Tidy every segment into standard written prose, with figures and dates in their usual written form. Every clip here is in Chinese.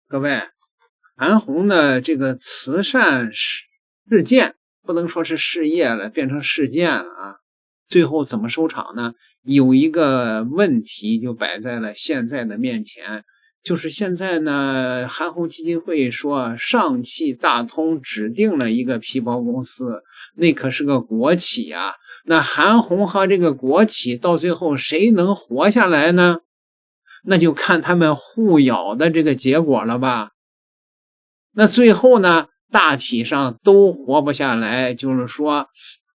各位，韓紅的這個慈善事件不能說是事業了，變成事件了啊。最後怎麼收場呢？有一個問題就擺在了現在的面前，就是現在呢，韓紅基金會說上汽大通指定了一個皮包公司，那可是個國企啊。那韓紅和這個國企到最後誰能活下來呢？那就看他們互咬的這個結果了吧。那最後呢，大體上都活不下來，就是說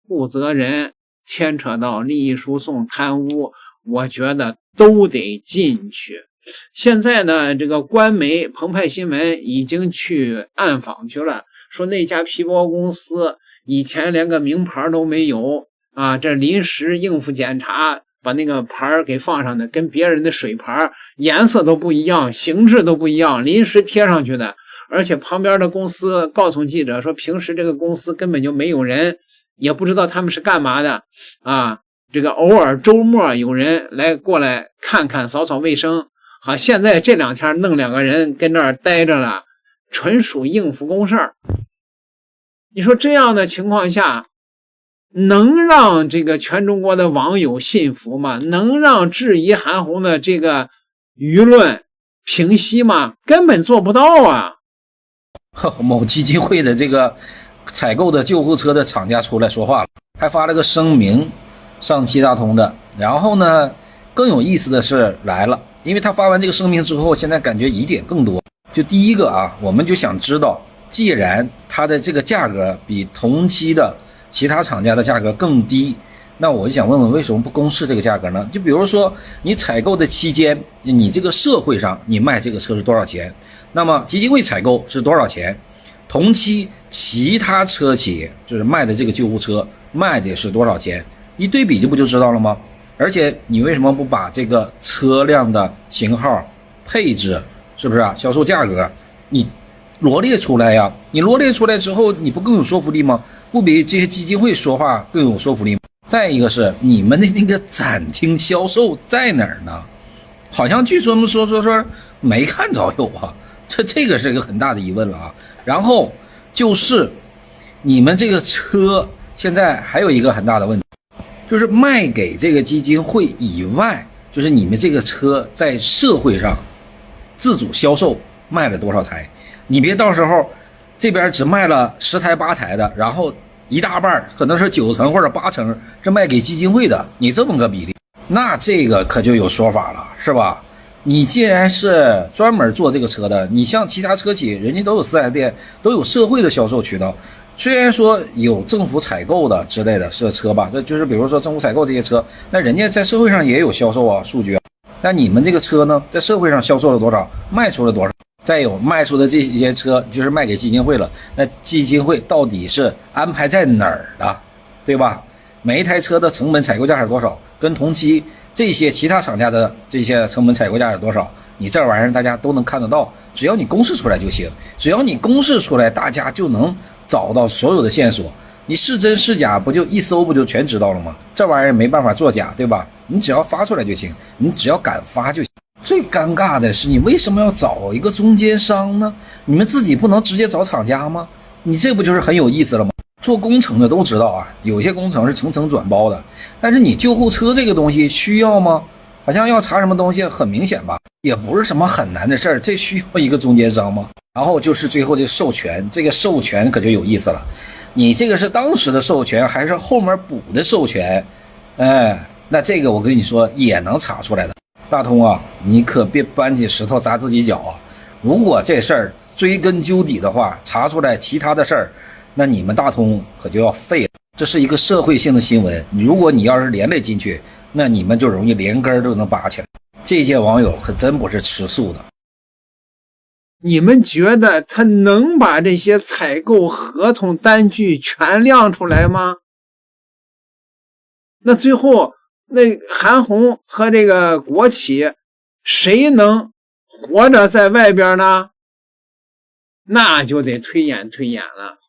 負責人牽扯到利益輸送、貪污，我覺得都得進去。現在呢，這個官媒澎湃新聞已經去暗訪去了，說那家皮包公司以前連個名牌都沒有啊，這臨時應付檢查，把那個牌給放上的，跟別人的水牌顏色都不一樣，形制都不一樣，臨時貼上去的。而且旁邊的公司告訴記者說，平时這個公司根本就沒有人，也不知道他們是幹嘛的啊。這個偶爾周末有人過來看看，掃掃衛生。好，現在這2天弄2個人跟那兒待着了，純屬應付公事。你說這樣的情況下，能讓這個全中國的網友信服嗎？能讓質疑韓紅的這個輿論平息嗎？根本做不到啊。某基金會的這個採購的救護車的廠家出來說話了，還發了個聲明，上汽大通的。然後呢，更有意思的是來了，因為他發完這個聲明之後，現在感覺疑點更多。就第一個啊，我們就想知道，既然它的這個價格比同期的其他厂家的價格更低，那我就想問問，為什麼不公示这个價格呢？就比如說你採購的期間，你這個社會上你賣這個車是多少錢，那麼基金會採購是多少錢，同期其他車企就是賣的這個救護車賣的是多少錢，一對比就不就知道了嗎？而且你為什麼不把這個車輛的型號、配置，是不是啊，銷售價格你羅列出來呀？你羅列出來之後，你不更有說服力嗎？不比這些基金會說話更有說服力嗎？再一個是你們的那個展廳銷售在哪兒呢？好像據說沒看着有啊，這個是一個很大的疑問了啊。然後就是你們這個車現在還有一個很大的問題，就是賣給這個基金會以外，就是你們這個車在社會上自主銷售賣了多少台？你別到時候這邊只賣了10台8台的，然後一大半可能是9成或者8成是賣給基金會的，你這麼個比例，那這個可就有說法了，是吧？你既然是專門做這個車的，你像其他車企人家都有4S店，都有社會的銷售渠道，雖然說有政府採購的之類的是車吧，這就是比如說政府採購這些車，那人家在社會上也有銷售啊數據啊，那你們這個車呢，在社會上銷售了多少，賣出了多少？再有賣出的這些車就是賣給基金會了，那基金會到底是安排在哪兒的，對吧？每一台車的成本採購價是多少，跟同期這些其他廠家的這些成本採購價是多少，你這玩意兒大家都能看得到，只要你公示出來就行，只要你公示出來，大家就能找到所有的線索，你是真是假不就一搜不就全知道了嗎？這玩意兒沒辦法作假，对吧？你只要發出來就行，你只要敢發就行。最尷尬的是，你為什麼要找一個中間商呢？你們自己不能直接找廠家嗎？你這不就是很有意思了嗎？做工程的都知道啊，有些工程是層層轉包的，但是你救護車這個東西需要嗎？好像要查什麼東西很明顯吧，也不是什麼很難的事兒，這需要一個中間商嗎？然後就是最後這個授權，這個授權可就有意思了，你這個是當時的授權還是後面補的授權？那這個我跟你說也能查出來的。大通啊，你可別搬起石頭砸自己腳啊！如果這事兒追根究底的話，查出來其他的事兒，那你們大通可就要廢了。這是一個社會性的新聞，如果你要是連累進去，那你們就容易連根都能拔起來。這些網友可真不是吃素的。你們覺得他能把這些採購合同單據全亮出來嗎？那最後那韓紅和這個國企誰能活着在外邊呢？那就得推演了。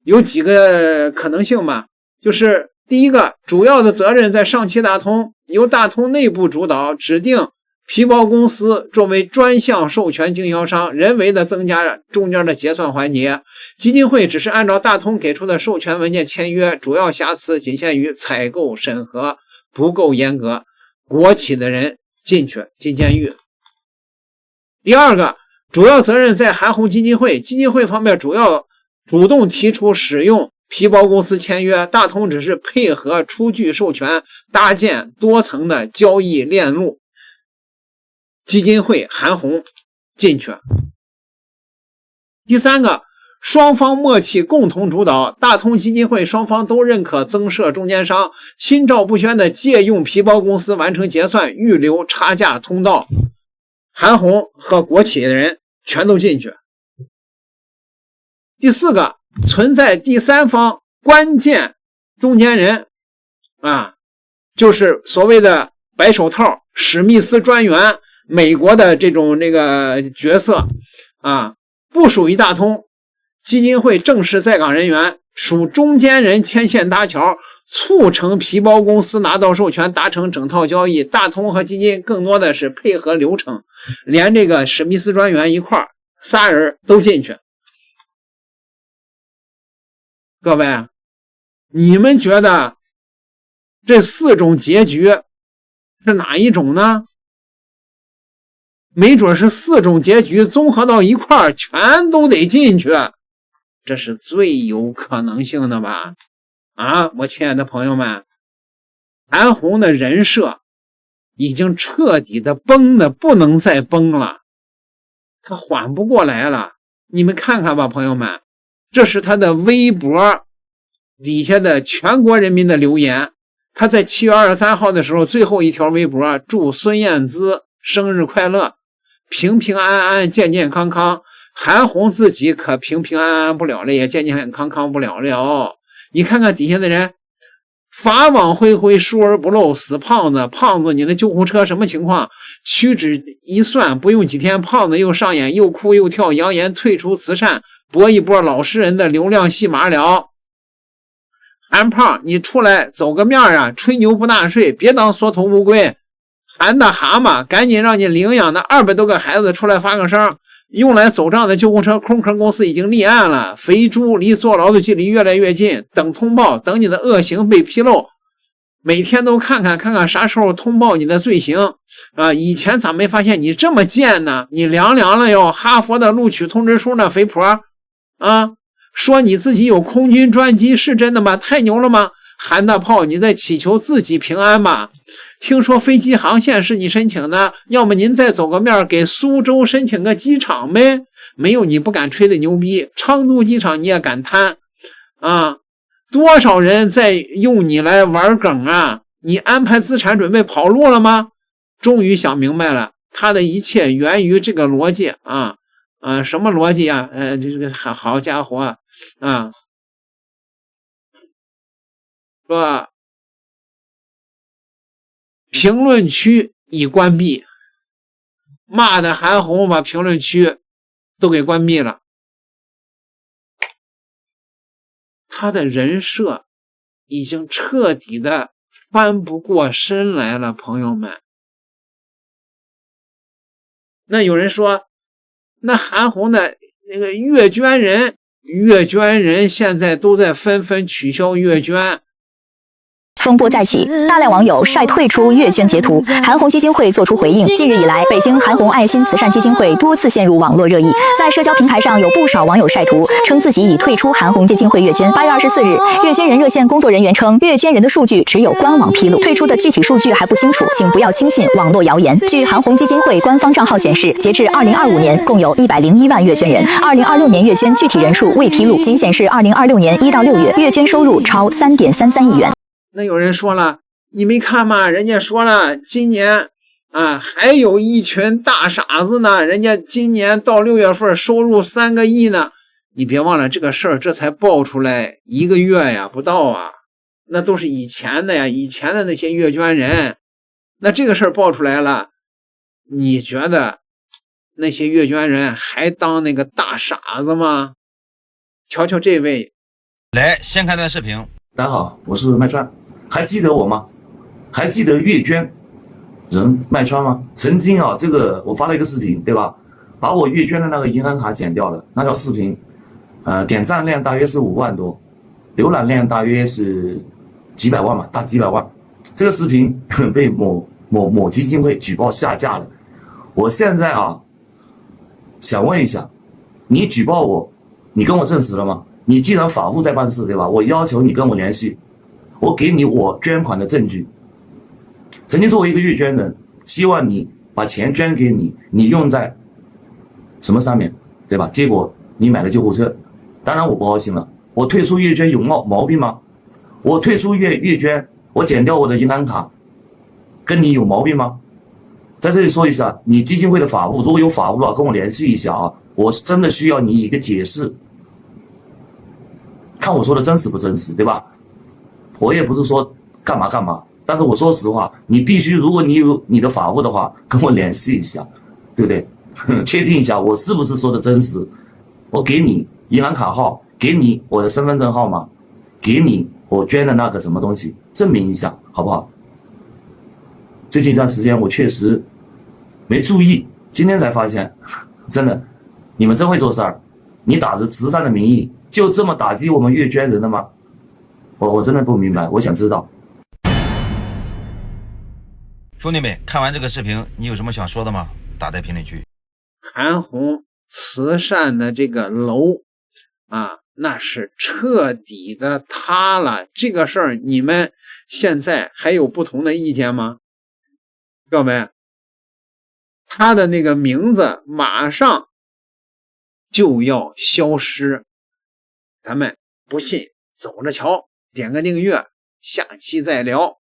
有幾個可能性吧，就是第一個，主要的責任在上汽大通，由大通內部主導指定皮包公司作為專項授權經銷商，人為的增加中間的結算環節。基金會只是按照大通給出的授權文件簽約，主要瑕疵僅限於採購審核不夠嚴格，國企的人進去進監獄。第二個，主要責任在韓紅基金會，基金會方面主動提出使用皮包公司簽約，大通只是配合出具授權，搭建多层的交易鏈路。基金會韓紅進去。第三個，雙方默契共同主導，大通基金會双方都認可增設中間商，心照不宣的借用皮包公司完成結算，預留差價通道。韓紅和國企的人全都進去。第四個，存在第三方關鍵中間人就是所謂的白手套、史密斯专员，美國的这个角色不屬於大通基金會正式在崗人員，屬中間人牽線搭橋，促成皮包公司拿到授權，達成整套交易。大通和基金更多的是配合流程，連這個史密斯專員一塊兒，仨人都進去。各位，你們覺得這四種結局是哪一種呢？沒準是四種結局綜合到一塊兒，全都得進去，這是最有可能性的吧？我親愛的朋友們，韓紅的人設已經徹底的崩的不能再崩了，他緩不過來了。你們看看吧，朋友們，這是他的微博底下的全國人民的留言。他在7月23號的時候最後一條微博，祝孫燕姿生日快樂，平平安安，健健康康。韓紅自己可平平安安不了了，也健健康康不了了。你看看底下的人，法網恢恢，疏而不漏，死胖子，胖子你的救護車什麼情況？屈指一算，不用幾天，胖子又上演又哭又跳，揚言退出慈善，搏一波老實人的流量戲碼了。韓胖，你出來走個面啊，吹牛不納稅，別當縮頭烏龜。韓大蛤蟆，趕緊讓你領養的200多個孩子出來發個聲。用來走賬的救護車空殼公司已經立案了，肥豬離坐牢的距離越來越近，等通報，等你的惡行被披露，每天都看看啥時候通報你的罪行以前咋沒發現你這麼賤呢？你涼了喲，哈佛的錄取通知書呢，肥婆說你自己有空軍專機是真的嗎？太牛了嗎？韓大炮，你在祈求自己平安吧？聽說飛機航線是你申請的，要麼您再走個面，給蘇州申請個機場唄？沒有你不敢吹的牛逼，昌都機場你也敢貪多少人在用你來玩梗啊？你安排資產準備跑路了嗎？終於想明白了，他的一切源於這個邏輯什麼邏輯啊？這個好家伙說評論區已關閉，罵的韓紅把評論區都給關閉了。他的人設已經徹底的翻不過身來了，朋友們。那有人說，那韓紅的那個閱捐人現在都在紛紛取消閱捐。風波再起，大量網友曬退出閱捐截圖，韓紅基金會作出回應。近日以來，北京韓紅愛心慈善基金會多次陷入網絡熱議，在社交平台上有不少網友曬圖，稱自己已退出韓紅基金會閱捐。8月24日，閱捐人熱線工作人員稱，閱捐人的數據只有官網披露，退出的具體數據還不清楚，請不要輕信網絡謠言。據韓紅基金會官方賬號顯示，截至2025年，共有101萬閱捐人，2026年閱捐具體人數未披露，僅顯示2026年1到6月閱捐收入超3.33億元。那有人說了，你沒看嗎？人家說了，今年還有一群大傻子呢，人家今年到6月份收入3個億呢。你別忘了這個事兒，這才爆出來1個月呀，不到啊，那都是以前的呀，以前的那些閱捐人。那這個事兒爆出來了，你覺得那些閱捐人還當那個大傻子嗎？瞧瞧這位，來，先看段視頻。大家好，我是麥川，還記得我嗎？還記得閱捐人賣穿嗎？曾經啊，这個我發了一個視頻，對吧？把我月捐的那個銀行卡剪掉了，那條視頻，點讚量大約是5萬多，瀏覽量大約是幾百萬嘛，大幾百萬。這個視頻被某基金會舉報下架了。我現在啊，想問一下，你舉報我，你跟我證實了嗎？你既然法務在辦事，對吧？我要求你跟我聯繫，我給你我捐款的證據。曾經作為一個月捐人，希望你把錢捐給你，你用在什麼上面，對吧？結果你買了救護車，當然我不高興了。我退出月捐有毛病嗎？我退出月捐，我剪掉我的銀行卡，跟你有毛病嗎？在這裡說一下，你基金會的法務，如果有法務的話，跟我聯繫一下啊！我真的需要你一個解釋，看我說的真實不真實，對吧？我也不是說幹嘛幹嘛。但是我說實話，你必須，如果你有你的法務的話，跟我聯繫一下，對不對？確定一下我是不是說的真實。我給你銀行卡號，給你我的身份證號碼，給你我捐的那個什麼東西，證明一下，好不好？最近一段時間我確實沒注意，今天才發現，真的，你們真會做事兒。你打着慈善的名義，就這麼打擊我們月捐人的嗎？我真的不明白，我想知道。兄弟們，看完這個視頻，你有什麼想說的嗎？打在評論區。韓紅慈善的這個樓啊，那是徹底的塌了。這個事兒你們現在還有不同的意見嗎？各位，他的那個名字馬上就要消失，咱們不信走着瞧，點個訂閱，下期再聊。